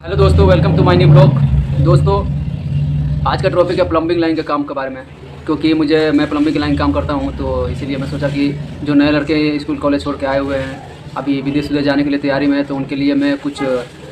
Hello दोस्तों, welcome to my new blog. दोस्तों, आज का टॉपिक है प्लम्बिंग लाइन के काम के बारे में। क्योंकि मैं प्लम्बिंग की लाइन काम करता हूं, तो इसीलिए मैं सोचा कि जो नए लड़के स्कूल कॉलेज छोड़ के आए हुए हैं, अभी विदेश ले जाने के लिए तैयारी में है, तो उनके लिए मैं कुछ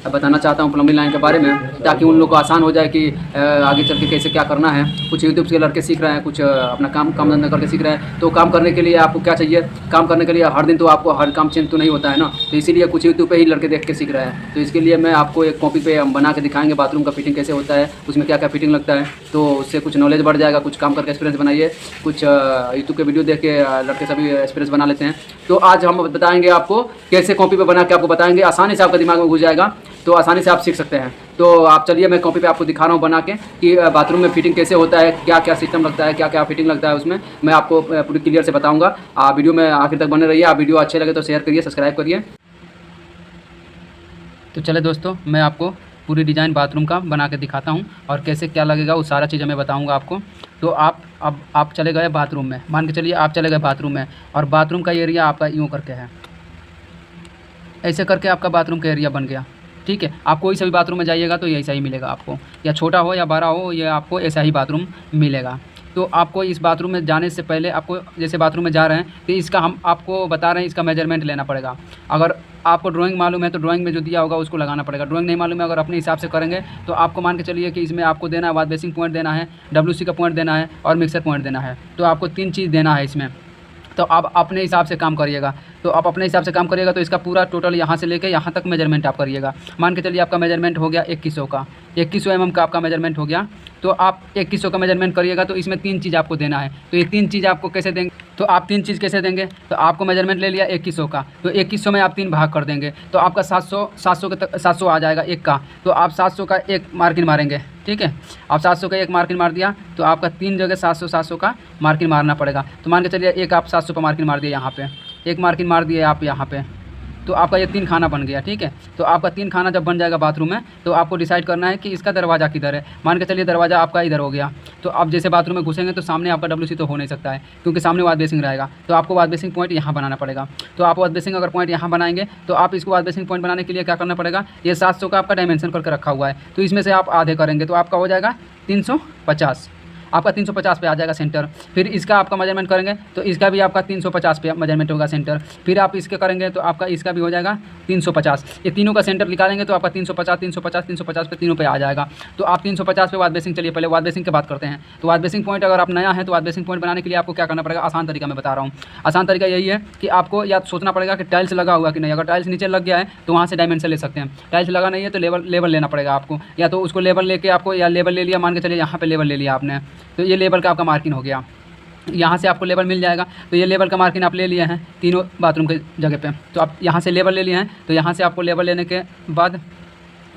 बताना चाहता हूं प्लम्बिंग लाइन के बारे में, ताकि उन लोग को आसान हो जाए कि आगे चल के कैसे क्या करना है। कुछ यूट्यूब के लड़के सीख रहे हैं, कुछ अपना काम धंधा करके सीख रहे हैं। तो काम करने के लिए आपको क्या चाहिए? काम करने के लिए हर दिन तो आपको हर काम चेंज तो नहीं होता है ना, तो इसीलिए कुछ यूट्यूब पे ही लड़के देख के सीख रहे हैं। तो इसके लिए मैं आपको एक कॉपी पे हम बना के दिखाएंगे बाथरूम का फिटिंग कैसे होता है, उसमें क्या क्या फिटिंग लगता है। तो उससे कुछ नॉलेज बढ़ जाएगा, कुछ काम करके एक्सपीरियंस बनाइए। कुछ यूट्यूब के वीडियो देख के लड़के सभी एक्सपीरियंस बना लेते हैं। तो आज हम बताएंगे आपको कैसे कॉपी पे बना के आपको बताएंगे, आसानी से आपका दिमाग में घुस जाएगा, तो आसानी से आप सीख सकते हैं। तो आप चलिए, मैं कॉपी पे आपको दिखा रहा हूँ बना के कि बाथरूम में फिटिंग कैसे होता है, क्या क्या सिस्टम लगता है, क्या क्या फिटिंग लगता है, उसमें मैं आपको पूरी क्लियर से बताऊँगा। आप वीडियो में आखिर तक बने रहिए। आप वीडियो अच्छे लगे तो शेयर करिए, सब्सक्राइब करिए। तो चले दोस्तों, मैं आपको पूरी डिज़ाइन बाथरूम का बना के दिखाता हूँ और कैसे क्या लगेगा वो सारा चीज़ मैं बताऊँगा आपको। तो आप चले गए बाथरूम में, मान के चलिए आप चले गए बाथरूम में, और बाथरूम का एरिया आपका यूँ करके है, ऐसे करके आपका बाथरूम का एरिया बन गया। ठीक है, आप कोई सा भी बाथरूम में जाइएगा तो ऐसा ही मिलेगा आपको, या छोटा हो या बड़ा हो, ये आपको ऐसा ही बाथरूम मिलेगा। तो आपको इस बाथरूम में जाने से पहले, आपको जैसे बाथरूम में जा रहे हैं तो इसका हम आपको बता रहे हैं, इसका मेजरमेंट लेना पड़ेगा। अगर आपको ड्राइंग मालूम है तो ड्राइंग में जो दिया होगा उसको लगाना पड़ेगा। ड्राइंग नहीं मालूम है, अगर अपने हिसाब से करेंगे तो आपको मान के चलिए कि इसमें आपको देना है वाश बेसिंग पॉइंट देना है, WC का पॉइंट देना है और मिक्सर पॉइंट देना है। तो आपको 3 चीज़ देना है इसमें। तो आप अपने हिसाब से काम करिएगा। तो आप अपने हिसाब से काम करिएगा तो इसका पूरा टोटल यहाँ से लेके यहाँ तक मेजरमेंट आप करिएगा। मान के चलिए आपका मेजरमेंट हो गया 2100 का, 2100 mm का आपका मेजरमेंट हो गया। तो आप 2100 का मेजरमेंट करिएगा तो इसमें 3 चीज़ आपको देना है। तो ये 3 चीज़ आपको कैसे देंगे? तो आप 3 चीज़ कैसे देंगे? तो आपको मेजरमेंट ले लिया 2100 का, तो 2100 में आप 3 भाग कर देंगे, तो आपका 700 आ जाएगा एक का। तो आप 700 का एक मार्किंग मारेंगे। ठीक है, आप 700 का एक मार्किंग मार दिया तो आपका 3 जगह 700 का मार्किंग मारना पड़ेगा। तो मान के चलिए एक आप 700 का मार्किंग मार दिए, यहाँ पे एक मार्किंग मार दिए आप यहाँ पे, तो आपका ये 3 खाना बन गया। ठीक है, तो आपका 3 खाना जब बन जाएगा बाथरूम में, तो आपको डिसाइड करना है कि इसका दरवाज़ा किधर है। मान के चलिए दरवाज़ा आपका इधर हो गया, तो आप जैसे बाथरूम में घुसेंगे तो सामने आपका WC तो हो नहीं सकता है, क्योंकि सामने वाश बेसिंग रहेगा। तो आपको वाश बेसिंग पॉइंट यहाँ बनाना पड़ेगा। तो आप वाश बेसिंग अगर पॉइंट यहाँ बनाएंगे तो आप इसको वाश बेसिंग पॉइंट बनाने के लिए क्या करना पड़ेगा? ये 700 का आपका डायमेंशन करके रखा हुआ है, तो इसमें से आप आधे करेंगे तो आपका हो जाएगा 350। आपका 350 पे आ जाएगा सेंटर। फिर इसका आपका मेजरमेंट करेंगे तो इसका भी आपका 350 पे मेजरमेंट होगा सेंटर। फिर आप इसके करेंगे तो आपका इसका भी हो जाएगा 350। ये तीनों का सेंटर निकालेंगे तो आपका 350 पे तीनों पे आ जाएगा। तो आप 350 पे वाश बेसिंग, चलिए पहले वाश बेसिंग की बात करते हैं। तो वाश बेसिंग पॉइंट अगर आप नया है तो वाश बेसिंग पॉइंट बनाने के लिए आपको क्या करना पड़ेगा? आसान तरीका मैं बता रहा हूँ। आसान तरीका यही है कि आपको या सोचना पड़ेगा कि टाइल्स लगा हुआ कि नहीं। अगर टाइल्स नीचे लग गया है तो वहाँ से डायमेंशन ले सकते हैं। टाइल्स लगा नहीं है तो लेवल लेना पड़ेगा आपको, या तो उसको लेवल लेके आपको, या लेवल ले लिया, मान के चलिए यहाँ पे लेवल ले लिया आपने, तो ये लेवल का आपका मार्किंग हो गया। यहाँ से आपको लेवल मिल जाएगा। तो ये लेवल का मार्किंग आप ले लिए हैं तीनों बाथरूम के जगह पे। तो आप यहाँ से लेवल ले लिए हैं, तो यहाँ से आपको लेवल लेने के बाद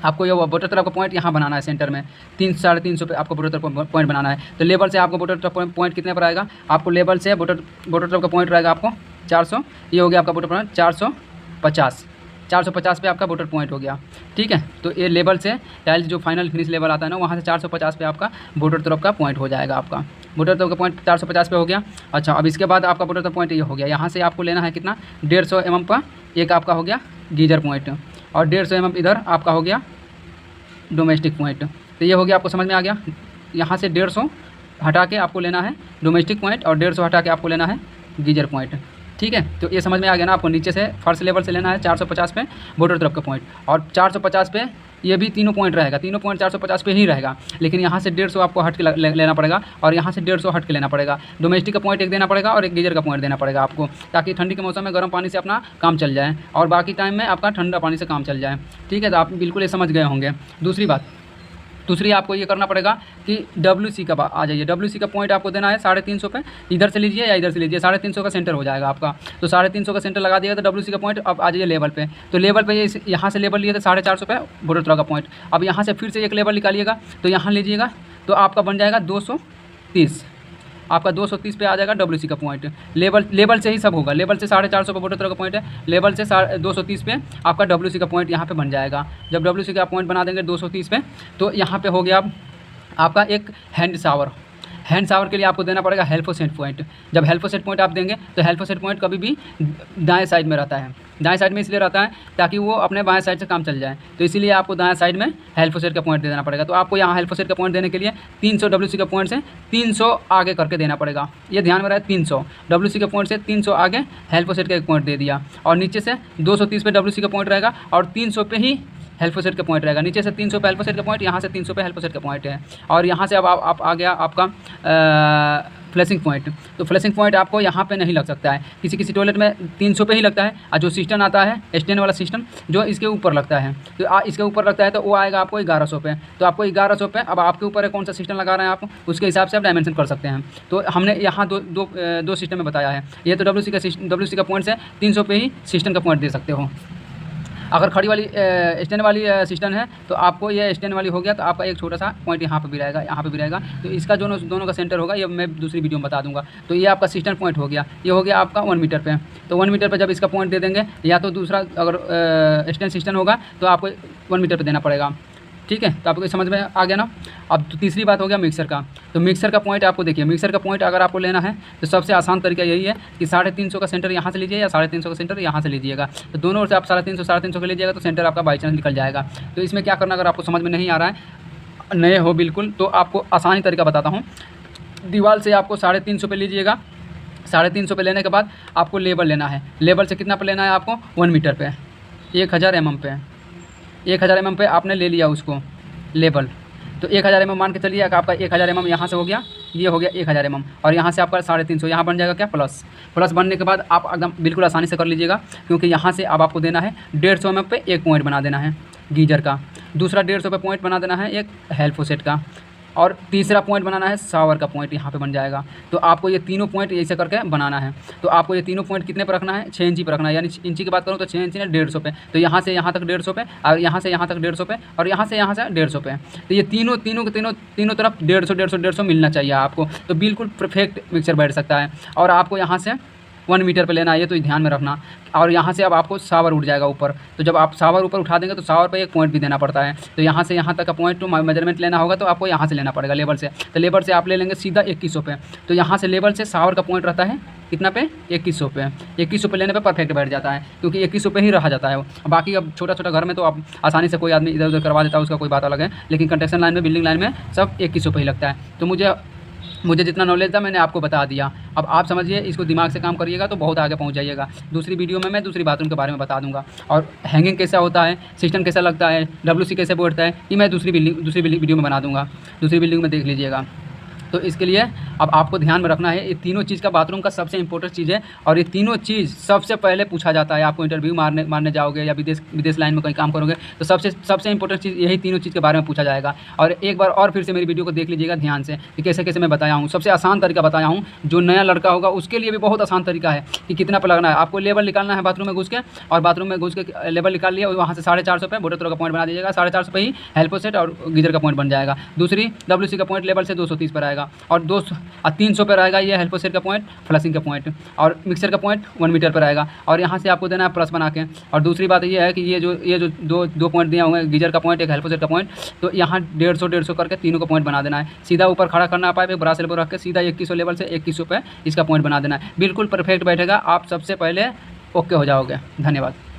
आपको ये बोटर तरफ का पॉइंट यहाँ बनाना है सेंटर में। 300-350 पे आपको बोटर तरफ पॉइंट बनाना है। तो लेवल से आपको बोटर तरफ पॉइंट कितने पर आएगा? आपको लेवल से बोटर तरफ का पॉइंट रहेगा आपको 400। ये हो गया आपका बोटर पॉइंट 450 पे आपका बोटर पॉइंट हो गया। ठीक है, तो ये लेवल से टाइल्स जो फाइनल फिनिश लेवल आता है ना, वहाँ से 450 पे आपका बोटर तरफ का पॉइंट हो जाएगा। आपका बोटर तरफ का पॉइंट 450 पे हो गया। अच्छा, अब इसके बाद आपका बोटर तरफ पॉइंट ये हो गया। यहाँ से आपको लेना है कितना? 150 mm का एक आपका हो गया गीजर पॉइंट, और 150 mm इधर आपका हो गया डोमेस्टिक पॉइंट। तो ये हो गया, आपको समझ में आ गया। यहाँ से 150 हटा के आपको लेना है डोमेस्टिक पॉइंट, और 150 हटा के आपको लेना है गीजर पॉइंट। ठीक है, तो ये समझ में आ गया ना। आपको नीचे से फर्स्ट लेवल से लेना है 450 पे बोटर तरफ का पॉइंट, और 450 पे ये भी तीनों पॉइंट रहेगा। तीनों पॉइंट 450 पे ही रहेगा, लेकिन यहाँ से 150 आपको हट के लेना पड़ेगा, और यहाँ से 150 हट के लेना पड़ेगा। डोमेस्टिक का पॉइंट एक देना पड़ेगा और एक गीजर का पॉइंट देना पड़ेगा आपको, ताकि ठंडी के मौसम में गर्म पानी से अपना काम चल जाए और बाकी टाइम में आपका ठंडा पानी से काम चल जाए। ठीक है, तो आप बिल्कुल ये समझ गए होंगे। दूसरी आपको ये करना पड़ेगा कि WC का आ जाइए। WC का पॉइंट आपको देना है 350 पे। इधर से लीजिए या इधर से लीजिए, 350 का सेंटर हो जाएगा आपका। तो 350 का सेंटर लगा दिएगा तो WC का पॉइंट अब आ जाइए लेवल पे। तो लेवल पे ये यहाँ से लेवल लिए थे 450 पे बोटर तरफ का पॉइंट। अब यहाँ से फिर से एक लेवल निकालिएगा, तो यहाँ लीजिएगा, तो आपका बन जाएगा 230। आपका 230 पे आ जाएगा WC का पॉइंट। लेवल से ही सब होगा। लेवल से 450 पे बोटर तरफ का पॉइंट है, लेवल से 230 पे आपका WC का पॉइंट यहाँ पे बन जाएगा। जब WC का पॉइंट बना देंगे 230 पे, तो यहाँ पे हो गया आपका एक हैंड शावर। हैंड शावर के लिए आपको देना पड़ेगा हेल्पो सेट पॉइंट। जब हेल्पो सेट पॉइंट आप देंगे तो हेल्पो सेट पॉइंट कभी भी दाएं साइड में रहता है। दाएं साइड में इसलिए रहता है ताकि वो अपने बाएं साइड से काम चल जाए, तो इसीलिए आपको दाएं साइड में हेल्पो सेट का पॉइंट देना पड़ेगा। तो आपको यहाँ हेल्पो सेट का पॉइंट देने के लिए 300 WC का पॉइंट से 300 आगे करके देना पड़ेगा। ये ध्यान में रहे, 300 WC का पॉइंट से 300 आगे हेल्पो सेट का एक पॉइंट दे दिया, और नीचे से 230 पे WC का पॉइंट रहेगा और 300 पे ही हेल्पो सेट का पॉइंट रहेगा। नीचे से 300 पे हेल्पो सेट का पॉइंट, यहाँ से 300 पे हेल्पो सेट का पॉइंट है। और यहाँ से अब आप आ गया आपका फ्लैशिंग पॉइंट। तो फ्लैशिंग पॉइंट आपको यहाँ पे नहीं लग सकता है, किसी किसी टॉयलेट में 300 पे ही लगता है, और जो सिस्टम आता है स्टैंड वाला सिस्टम जो इसके ऊपर लगता है, तो इसके ऊपर लगता है तो वो आएगा आपको 1100 पे। तो आपको 1100 पे, अब आपके ऊपर है कौन सा सिस्टम लगा रहे हैं आप, उसके हिसाब से आप डायमेंशन कर सकते हैं। तो हमने यहाँ दो सिस्टम में बताया है। ये तो WC का पॉइंट से 300 पे ही सिस्टम का पॉइंट दे सकते हो। अगर खड़ी वाली स्टैंड वाली सिस्टम है तो आपको ये स्टैंड वाली हो गया, तो आपका एक छोटा सा पॉइंट यहाँ पे भी रहेगा, यहाँ पे भी रहेगा। तो इसका दोनों का सेंटर होगा, ये मैं दूसरी वीडियो में बता दूंगा। तो ये आपका सिस्टम पॉइंट हो गया, ये हो गया आपका 1 मीटर पे। तो 1 मीटर पे जब इसका पॉइंट दे देंगे, या तो दूसरा अगर स्टैंड सिस्टम होगा तो आपको 1 मीटर पे देना पड़ेगा। ठीक है, तो आपको समझ में आ गया ना। अब तीसरी बात हो गया मिक्सर का। तो मिक्सर का पॉइंट आपको देखिए, मिक्सर का पॉइंट अगर आपको लेना है तो सबसे आसान तरीका यही है कि 350 का सेंटर यहाँ से लीजिए या 350 का सेंटर यहाँ से लीजिएगा। तो दोनों ओर से आप 350 का लीजिएगा तो सेंटर आपका बाई चांस निकल जाएगा। तो इसमें क्या करना, अगर आपको समझ में नहीं आ रहा है, नए हो बिल्कुल, तो आपको आसानी तरीका बताता हूँ। दीवार से आपको 350 पे लीजिएगा। 350 पे लेने के बाद आपको लेबल लेना है। लेबल से कितना पे लेना है आपको, 1 मीटर पे 1000 mm पे। 1000 mm पे आपने ले लिया उसको लेबल। तो 1000 mm मान के चलिए, आपका 1000 mm यहाँ से हो गया, ये हो गया 1000 mm, और यहाँ से आपका 350 यहाँ बन जाएगा क्या, प्लस बनने के बाद आप एकदम बिल्कुल आसानी से कर लीजिएगा, क्योंकि यहाँ से अब आपको देना है 150 mm पे एक पॉइंट बना देना है गीजर का, दूसरा 150 पे पॉइंट बना देना है एक हेल्पो सेट का, और तीसरा पॉइंट बनाना है शावर का पॉइंट, यहाँ पे बन जाएगा। तो आपको ये तीनों पॉइंट ऐसे करके बनाना है। तो आपको ये तीनों पॉइंट कितने पर रखना है, 6 इंची पर रखना है, यानी इंची की बात करूँ तो 6 इंची ने 150 पे। तो यहाँ से यहाँ तक 150 पे, और यहाँ से यहाँ तक 150 पे, और यहाँ से 150 पे। तो ये तीनों तरफ 150 मिलना चाहिए आपको। तो बिल्कुल परफेक्ट मिक्सर बैठ सकता है। और आपको यहाँ से 1 मीटर पे लेना है, ये तो ध्यान में रखना। और यहाँ से अब आपको शावर उठ जाएगा ऊपर। तो जब आप शावर ऊपर उठा देंगे तो शावर पे एक पॉइंट भी देना पड़ता है। तो यहाँ से यहाँ तक का पॉइंट मेजरमेंट लेना होगा तो आपको यहाँ से लेना पड़ेगा लेबर से। तो लेबर से आप ले लेंगे सीधा 2100 पे। तो यहाँ से लेबर से शावर का पॉइंट रहता है कितना पे, 2100 पे। 2100 पे लेने पे परफेक्ट बैठ जाता है, क्योंकि 2100 पे ही रहा जाता है। बाकी अब छोटा छोटा घर में तो आप आसानी से कोई आदमी इधर उधर करवा देता है, उसका कोई बात अलग है, लेकिन कंस्ट्रक्शन लाइन में, बिल्डिंग लाइन में सब 2100 पे ही लगता है। तो मुझे जितना नॉलेज था मैंने आपको बता दिया। अब आप समझिए, इसको दिमाग से काम करिएगा तो बहुत आगे पहुंच जाइएगा। दूसरी वीडियो में मैं दूसरी बाथरूम के बारे में बता दूंगा, और हैंगिंग कैसा होता है, सिस्टम कैसा लगता है, WC कैसे बैठता है, ये मैं दूसरी वीडियो में बना दूंगा। दूसरी वीडियो में देख लीजिएगा। तो इसके लिए अब आपको ध्यान में रखना है, ये तीनों चीज़ का बाथरूम का सबसे इंपॉर्टेंट चीज़ है, और ये तीनों चीज़ सबसे पहले पूछा जाता है। आपको इंटरव्यू मारने जाओगे या विदेश लाइन में कहीं काम करोगे तो सबसे इंपॉर्टेंट चीज़ यही तीनों चीज़ के बारे में पूछा जाएगा। और एक बार और फिर से मेरी वीडियो को देख लीजिएगा ध्यान से कि कैसे कैसे मैं बताया हूँ। सबसे आसान तरीका बताया हूँ, जो नया लड़का होगा उसके लिए भी बहुत आसान तरीका है कि कितना पर लगना है। आपको लेबल निकालना है बाथरूम में घुस के, और बाथरूम में घुस के लेबल निकाल लिया, और वहाँ से 450 पे बोटर का पॉइंट बना दीजिएगा। 450 पे ही हेल्पो सेट और गीजर का पॉइंट बन जाएगा। दूसरी WC का पॉइंट लेबल से 230 पर आएगा, और 300 पर आएगा ये हेल्पो सेट का पॉइंट, फ्लशिंग का पॉइंट, और मिक्सर का पॉइंट 1 मीटर पर आएगा। और यहाँ से आपको देना है प्लस बना के। और दूसरी बात ये है कि ये जो दो पॉइंट दिए हुए हैं, गीजर का पॉइंट, एक हेल्पो सेट का पॉइंट, तो यहाँ 150 करके तीनों का पॉइंट बना देना है। सीधा ऊपर खड़ा करना पाए ब्रास एल्बो रख के सीधा 2100 लेवल से 2100 पे इसका पॉइंट बना देना है। बिल्कुल परफेक्ट बैठेगा। आप सबसे पहले ओके हो जाओगे। धन्यवाद।